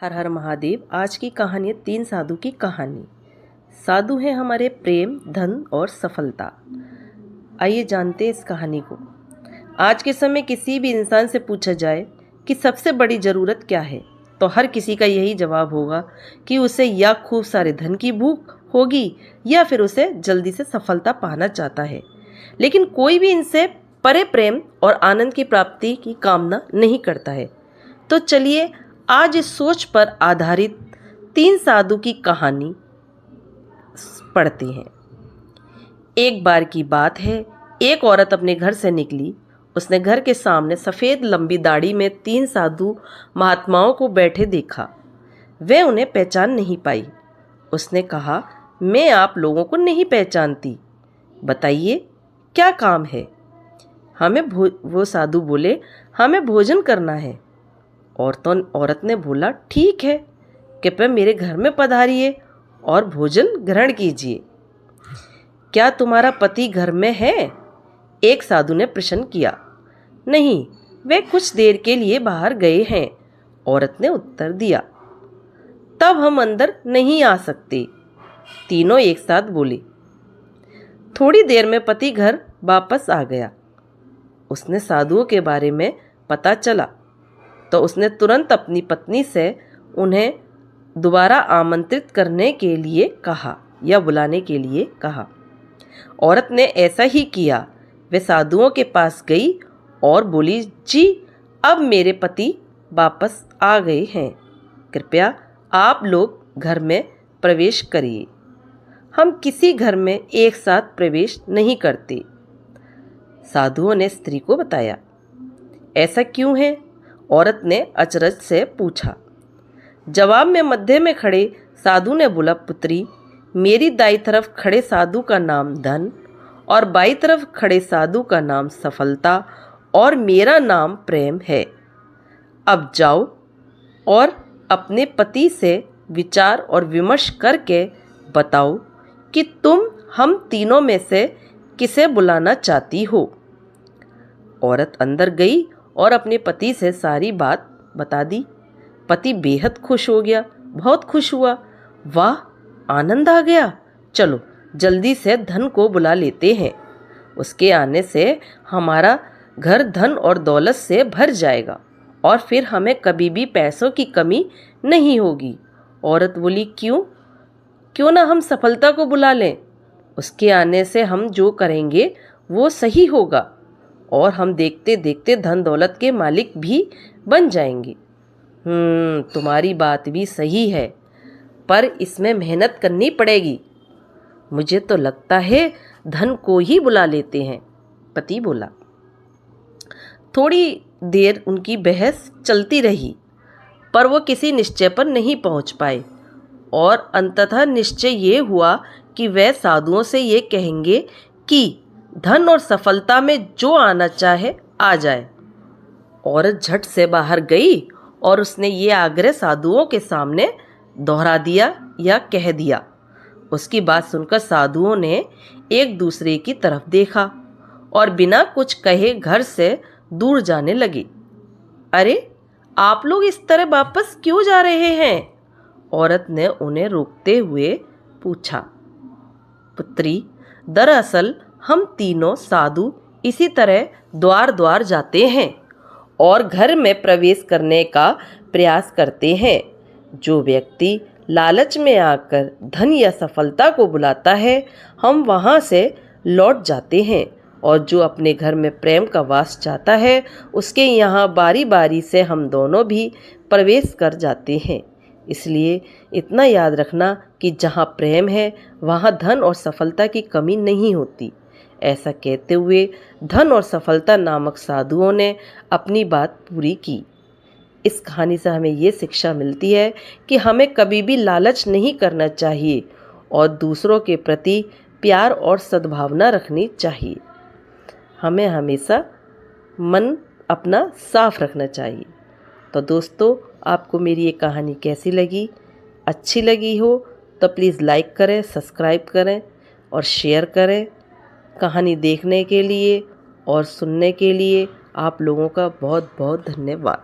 हर हर महादेव। आज की कहानी है 3 साधु की कहानी। साधु हैं हमारे प्रेम, धन और सफलता। आइए जानते हैं इस कहानी को। आज के समय किसी भी इंसान से पूछा जाए कि सबसे बड़ी ज़रूरत क्या है, तो हर किसी का यही जवाब होगा कि उसे या खूब सारे धन की भूख होगी या फिर उसे जल्दी से सफलता पाना चाहता है। लेकिन कोई भी इनसे परे प्रेम और आनंद की प्राप्ति की कामना नहीं करता है। तो चलिए आज इस सोच पर आधारित 3 साधु की कहानी पढ़ते हैं। एक बार की बात है, एक औरत अपने घर से निकली। उसने घर के सामने सफ़ेद लंबी दाढ़ी में 3 साधु महात्माओं को बैठे देखा। वह उन्हें पहचान नहीं पाई। उसने कहा, मैं आप लोगों को नहीं पहचानती, बताइए क्या काम है। वो साधु बोले, हमें भोजन करना है। औरत ने बोला, ठीक है, कृपया मेरे घर में पधारिए और भोजन ग्रहण कीजिए। क्या तुम्हारा पति घर में है? एक साधु ने प्रश्न किया। नहीं, वे कुछ देर के लिए बाहर गए हैं, औरत ने उत्तर दिया। तब हम अंदर नहीं आ सकते, तीनों एक साथ बोले। थोड़ी देर में पति घर वापस आ गया। उसने साधुओं के बारे में पता चला तो उसने तुरंत अपनी पत्नी से उन्हें दोबारा आमंत्रित करने के लिए कहा या बुलाने के लिए कहा। औरत ने ऐसा ही किया। वे साधुओं के पास गई और बोली, जी अब मेरे पति वापस आ गए हैं, कृपया आप लोग घर में प्रवेश करिए। हम किसी घर में एक साथ प्रवेश नहीं करते। साधुओं ने स्त्री को बताया। ऐसा क्यों है? औरत ने अचरज से पूछा। जवाब में मध्य में खड़े साधु ने बोला, पुत्री, मेरी दाई तरफ खड़े साधु का नाम धन और बाई तरफ खड़े साधु का नाम सफलता और मेरा नाम प्रेम है। अब जाओ और अपने पति से विचार और विमर्श करके बताओ कि तुम हम तीनों में से किसे बुलाना चाहती हो। औरत अंदर गई और अपने पति से सारी बात बता दी। पति बेहद खुश हो गया, बहुत खुश हुआ। वाह, आनंद आ गया, चलो जल्दी से धन को बुला लेते हैं। उसके आने से हमारा घर धन और दौलत से भर जाएगा और फिर हमें कभी भी पैसों की कमी नहीं होगी। औरत बोली, क्यों ना हम सफलता को बुला लें। उसके आने से हम जो करेंगे वो सही होगा और हम देखते देखते धन दौलत के मालिक भी बन जाएंगे। तुम्हारी बात भी सही है, पर इसमें मेहनत करनी पड़ेगी। मुझे तो लगता है धन को ही बुला लेते हैं, पति बोला। थोड़ी देर उनकी बहस चलती रही, पर वो किसी निश्चय पर नहीं पहुंच पाए और अंततः निश्चय ये हुआ कि वे साधुओं से ये कहेंगे कि धन और सफलता में जो आना चाहे आ जाए। औरत झट से बाहर गई और उसने ये आग्रह साधुओं के सामने दोहरा दिया या कह दिया। उसकी बात सुनकर साधुओं ने एक दूसरे की तरफ देखा और बिना कुछ कहे घर से दूर जाने लगे। अरे, आप लोग इस तरह वापस क्यों जा रहे हैं? औरत ने उन्हें रोकते हुए पूछा। पुत्री, दरअसल हम तीनों साधु इसी तरह द्वार द्वार जाते हैं और घर में प्रवेश करने का प्रयास करते हैं। जो व्यक्ति लालच में आकर धन या सफलता को बुलाता है, हम वहाँ से लौट जाते हैं, और जो अपने घर में प्रेम का वास चाहता है, उसके यहाँ बारी बारी से हम दोनों भी प्रवेश कर जाते हैं। इसलिए इतना याद रखना कि जहाँ प्रेम है वहाँ धन और सफलता की कमी नहीं होती। ऐसा कहते हुए धन और सफलता नामक साधुओं ने अपनी बात पूरी की। इस कहानी से हमें ये शिक्षा मिलती है कि हमें कभी भी लालच नहीं करना चाहिए और दूसरों के प्रति प्यार और सद्भावना रखनी चाहिए। हमें हमेशा मन अपना साफ रखना चाहिए। तो दोस्तों, आपको मेरी ये कहानी कैसी लगी? अच्छी लगी हो तो प्लीज़ लाइक करें, सब्सक्राइब करें और शेयर करें। कहानी देखने के लिए और सुनने के लिए आप लोगों का बहुत बहुत धन्यवाद।